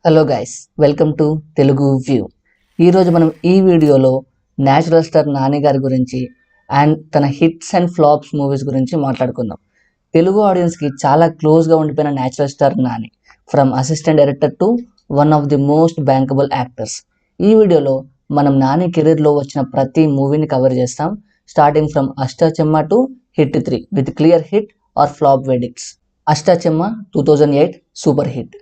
Hello guys, welcome to Telugu view. ఈరోజు మనం ఈ వీడియోలో న్యాచురల్ స్టార్ నాని గారి గురించి అండ్ తన హిట్స్ అండ్ ఫ్లాప్స్ మూవీస్ గురించి మాట్లాడుకుందాం. తెలుగు ఆడియన్స్కి చాలా క్లోజ్గా ఉండిపోయిన natural star Nani, from assistant director to one of the most bankable actors. ఈ వీడియోలో మనం నాని కెరీర్లో వచ్చిన ప్రతి మూవీని కవర్ చేస్తాం, starting from Ashtachamma to hit 3 with clear hit or flop verdicts. Ashtachamma 2008 super hit,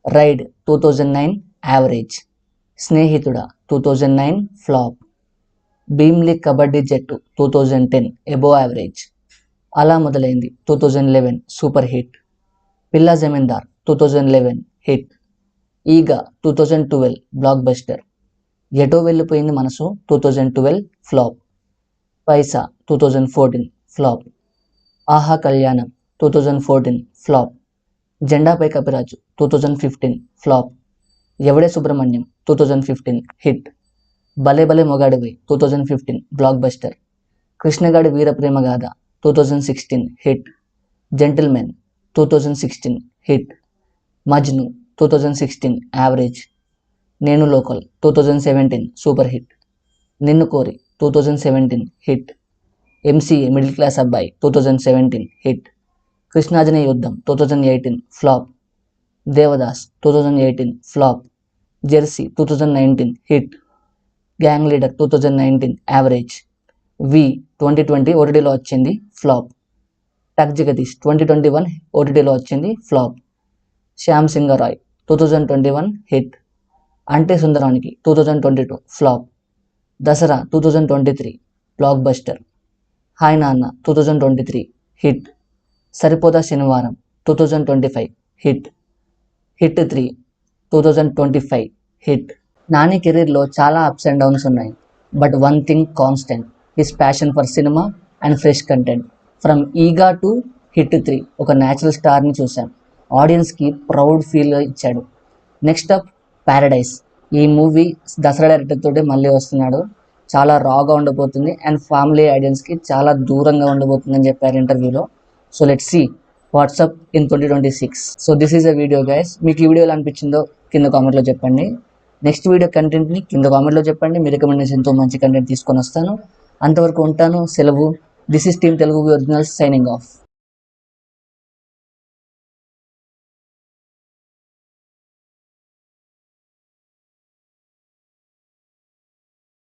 Ride 2009 average, Snehituda 2009 flop, Bhimli kabaddi జట్టు 2010 ఎబోవ్ యావరేజ్, అలా మొదలైంది 2011 సూపర్ హిట్, పిల్లా జమీందార్ 2011 హిట్, ఈగా 2012 బ్లాక్ బస్టర్, ఎటో వెళ్ళిపోయింది మనసు 2012 ఫ్లాప్, పైసా 2014 ఫ్లాప్, ఆహా కళ్యాణం 2014 ఫ్లాప్, జెండాపై కపిరాజు 2015 ఫ్లాప్, ఎవడే సుబ్రహ్మణ్యం 2015 హిట్, భలే భలే మొగాడివై 2015 బ్లాక్ బస్టర్, కృష్ణగాడి Veeraprema Gaatha 2016 hit, Gentleman 2016 hit, Majnu 2016 average, Nenu Local 2017 super hit, Ninnu Kori 2017 hit, MCA middle class అబ్బాయి 2017 hit, Krishnarjuna Yuddham 2018 flop, Devadas 2018 flop, Jersey 2019 hit, gang leader 2019 average, V 2020 ఓటీటీలో వచ్చింది ఫ్లాప్, టక్ జగదీష్ 2021 ఓటీటీలో వచ్చింది ఫ్లాప్, శ్యామ్ సింగరాయ్ 2021 హిట్, అంటే సుందరానికి 2022 flop, Dasara 2023 block buster, hi నాన్న 2023 హిట్, సరిపోదా శనివారం 2025 హిట్, హిట్ 3 2025 హిట్. నాని కెరీర్లో చాలా అప్స్ అండ్ డౌన్స్ ఉన్నాయి, but one thing constant, his passion for cinema and fresh content. From Eega to hit 3 ఒక న్యాచురల్ స్టార్ని చూసాం, ఆడియన్స్కి ప్రౌడ్ ఫీల్ ఇచ్చాడు. నెక్స్ట్ అప్ ప్యారడైజ్, ఈ మూవీ దసరా డైరెక్టర్ తోటి మళ్ళీ వస్తున్నాడు, చాలా రాగా ఉండబోతుంది అండ్ ఫ్యామిలీ ఆడియన్స్కి చాలా దూరంగా ఉండబోతుందని చెప్పారు ఇంటర్వ్యూలో. So let's see what's up in 2026. So this is a video guys. మీకు ఈ వీడియో ఎలా అనిపించిందో కింద కామెంట్లో చెప్పండి. నెక్స్ట్ వీడియో కంటెంట్ని కింద కామెంట్లో చెప్పండి, మీ రికమెండేషన్తో మంచి కంటెంట్ తీసుకొని వస్తాను. అంతవరకు ఉంటాను, సెలవు. This is team Telugu originals signing off.